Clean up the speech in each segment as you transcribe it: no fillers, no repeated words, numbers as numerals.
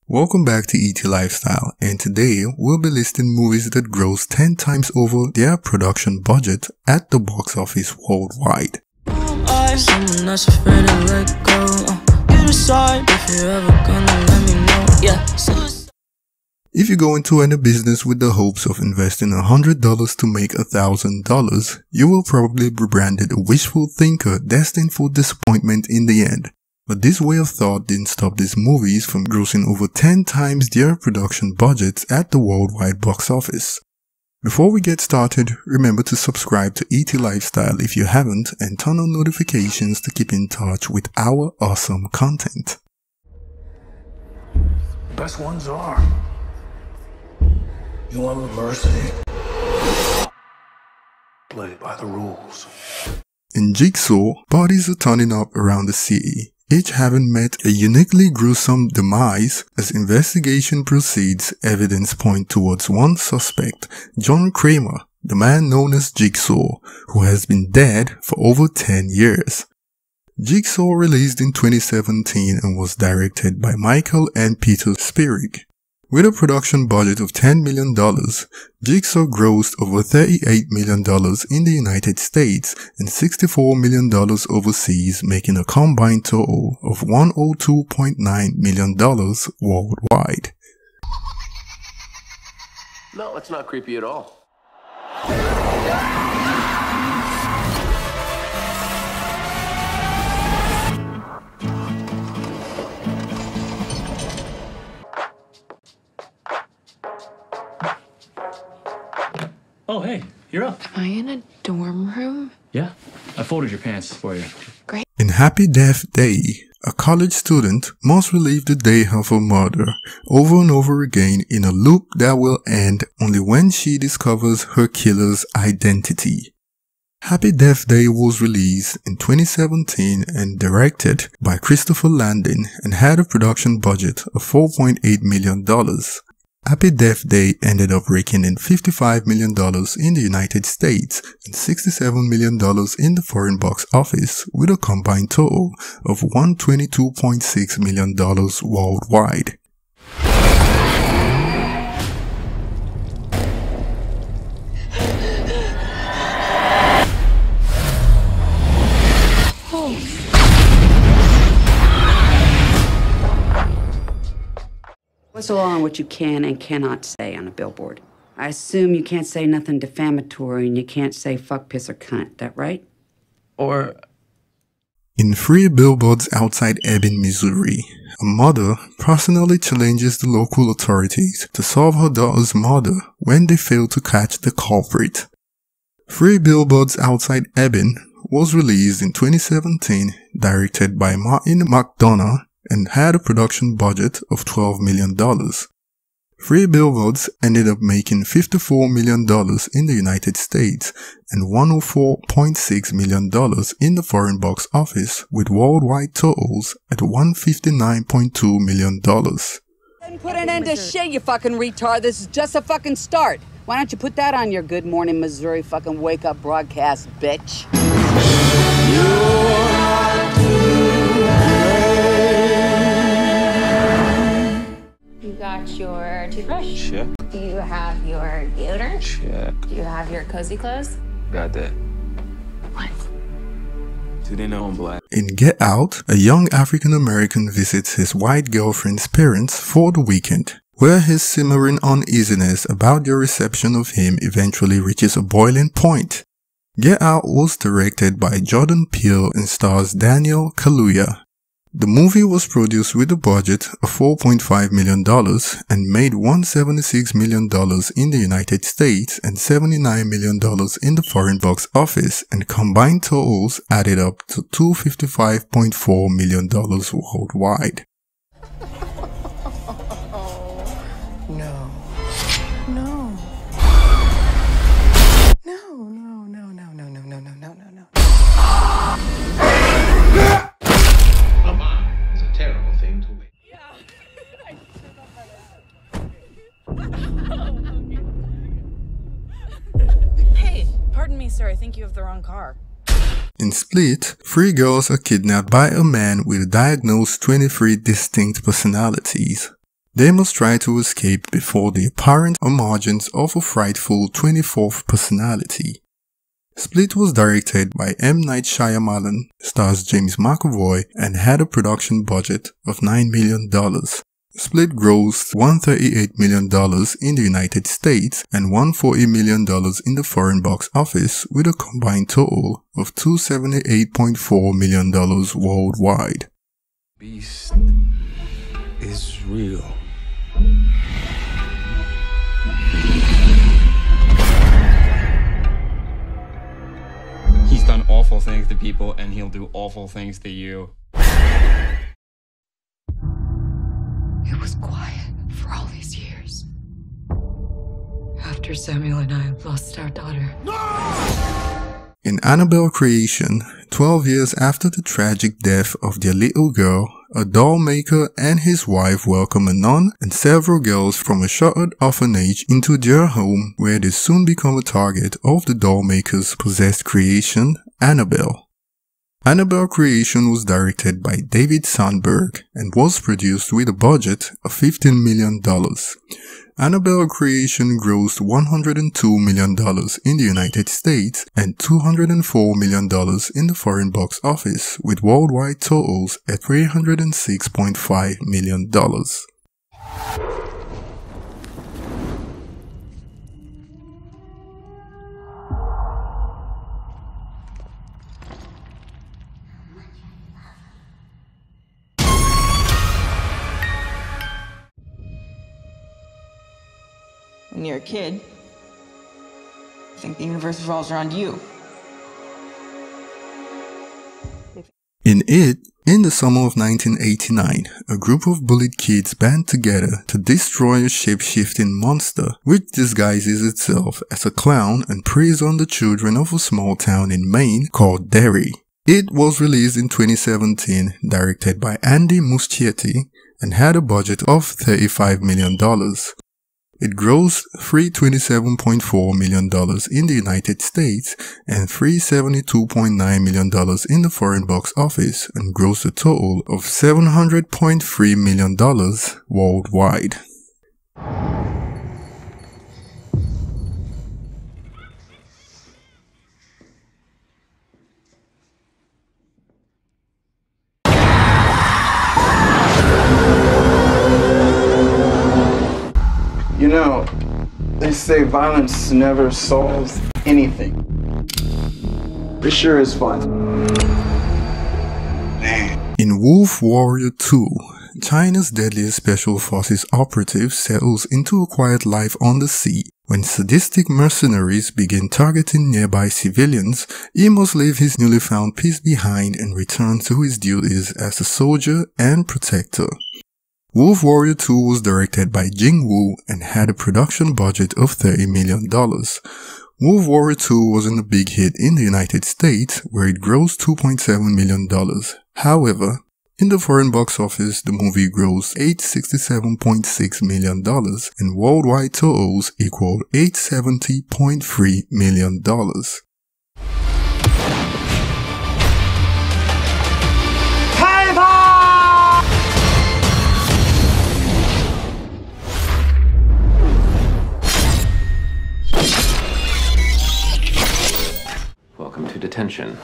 Welcome back to ET Lifestyle, and today we'll be listing movies that gross 10 times over their production budget at the box office worldwide. If you go into any business with the hopes of investing $100 to make $1,000, you will probably be branded a wishful thinker destined for disappointment in the end. But this way of thought didn't stop these movies from grossing over 10 times their production budgets at the worldwide box office. Before we get started, remember to subscribe to ET Lifestyle if you haven't and turn on notifications to keep in touch with our awesome content. Best ones are. You want mercy? Play by the rules. In Jigsaw, bodies are turning up around the city, each having met a uniquely gruesome demise. As investigation proceeds, evidence points towards one suspect, John Kramer, the man known as Jigsaw, who has been dead for over 10 years. Jigsaw released in 2017 and was directed by Michael and Peter Spierig. With a production budget of $10 million, Jigsaw grossed over $38 million in the United States and $64 million overseas, making a combined total of $102.9 million worldwide. No, it's not creepy at all. Oh, hey, you're up. Am I in a dorm room? Yeah, I folded your pants for you. Great. In Happy Deathday, a college student must relive the day of her murder over and over again in a loop that will end only when she discovers her killer's identity. Happy Deathday was released in 2017 and directed by Christopher Landon and had a production budget of $4.8 million. Happy Deathday ended up raking in $55 million in the United States and $67 million in the foreign box office, with a combined total of $122.6 million worldwide. What's the law on what you can and cannot say on a billboard? I assume you can't say nothing defamatory and you can't say fuck, piss, or cunt. That right? Or... In 3 Billboards Outside Ebbing, Missouri, a mother personally challenges the local authorities to solve her daughter's murder when they fail to catch the culprit. 3 Billboards Outside Ebbing was released in 2017, directed by Martin McDonough, and had a production budget of $12 million. 3 Billboards ended up making $54 million in the United States and $104.6 million in the foreign box office, with worldwide totals at $159.2 million. Put an end to shit, you fucking retard. This is just a fucking start. Why don't you put that on your Good Morning Missouri fucking wake up broadcast, bitch? You got your toothbrush? Check. Do you have your deodorant? Check. Do you have your cozy clothes? Got that. What? Do they know I'm black? In Get Out, a young African-American visits his white girlfriend's parents for the weekend, where his simmering uneasiness about their reception of him eventually reaches a boiling point. Get Out was directed by Jordan Peele and stars Daniel Kaluuya. The movie was produced with a budget of $4.5 million and made $176 million in the United States and $79 million in the foreign box office, and combined totals added up to $255.4 million worldwide. No. No. No, no, no, no, no, no, no, no, no, no. It's a terrible thing to wait. Hey, pardon me, sir. I think you have the wrong car. In Split, 3 girls are kidnapped by a man with diagnosed 23 distinct personalities. They must try to escape before the apparent emergence of a frightful 24th personality. Split was directed by M. Night Shyamalan, stars James McAvoy, and had a production budget of $9 million. Split grossed $138 million in the United States and $140 million in the foreign box office, with a combined total of $278.4 million worldwide. Beast is real. He's done awful things to people, and he'll do awful things to you. It was quiet for all these years. After Samuel and I lost our daughter. In Annabelle Creation, 12 years after the tragic death of their little girl, a doll maker and his wife welcome a nun and several girls from a shuttered orphanage into their home, where they soon become a target of the doll maker's possessed creation, Annabelle. Annabelle Creation was directed by David Sandberg and was produced with a budget of $15 million. Annabelle Creation grossed $102 million in the United States and $204 million in the foreign box office, with worldwide totals at $306.5 million. When you're a kid, you think the universe revolves around you. In It, in the summer of 1989, a group of bullied kids band together to destroy a shape-shifting monster which disguises itself as a clown and preys on the children of a small town in Maine called Derry. It was released in 2017, directed by Andy Muschietti, and had a budget of $35 million. It grossed $327.4 million in the United States and $372.9 million in the foreign box office, and grossed a total of $700.3 million worldwide. You know, they say violence never solves anything. It sure is fun. In Wolf Warrior 2, China's deadliest special forces operative settles into a quiet life on the sea. When sadistic mercenaries begin targeting nearby civilians, he must leave his newly found peace behind and return to his duties as a soldier and protector. Wolf Warrior 2 was directed by Jing Wu and had a production budget of $30 million. Wolf Warrior 2 wasn't a big hit in the United States, where it grossed $2.7 million. However, in the foreign box office, the movie grossed $867.6 million and worldwide totals equaled $870.3 million. Welcome to detention.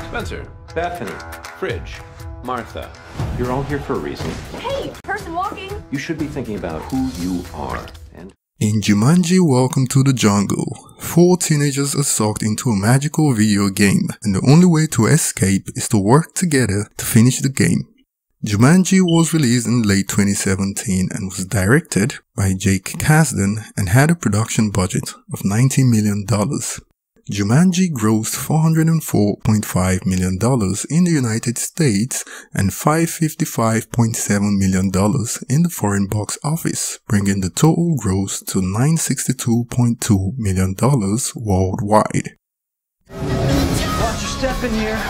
Spencer, Bethany, Fridge, Martha. You're all here for a reason. Hey, person walking. You should be thinking about who you are and... In Jumanji Welcome to the Jungle, 4 teenagers are sucked into a magical video game, and the only way to escape is to work together to finish the game. Jumanji was released in late 2017 and was directed by Jake Kasdan and had a production budget of $90 million. Jumanji grossed $404.5 million in the United States and $555.7 million in the foreign box office, bringing the total gross to $962.2 million worldwide. Watch your step in here.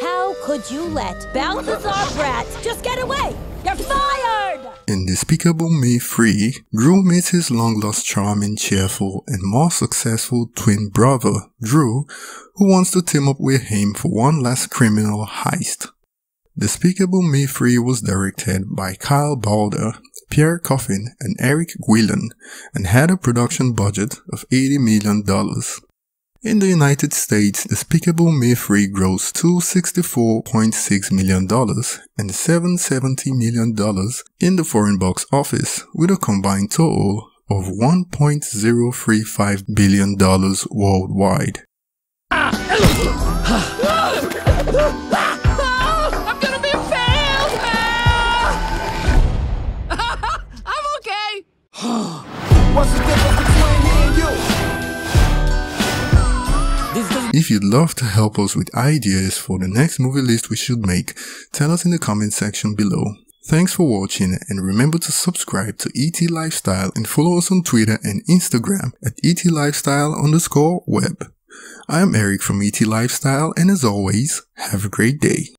How could you let Balthazar Bratz just get Get away! You're fired! In Despicable Me 3, Drew meets his long-lost charming, cheerful, and more successful twin brother, Drew, who wants to team up with him for one last criminal heist. Despicable Me 3 was directed by Kyle Balder, Pierre Coffin, and Eric Gwillan, and had a production budget of $80 million. In the United States, Despicable Me 3 grossed $264.6 million and $770 million in the foreign box office, with a combined total of $1.035 billion worldwide. I'm gonna be failed! I'm okay! What's the difference between me and you? If you'd love to help us with ideas for the next movie list we should make, tell us in the comment section below. Thanks for watching, and remember to subscribe to ET Lifestyle and follow us on Twitter and Instagram at ETLifestyle_web. I am Eric from ET Lifestyle, and as always, have a great day.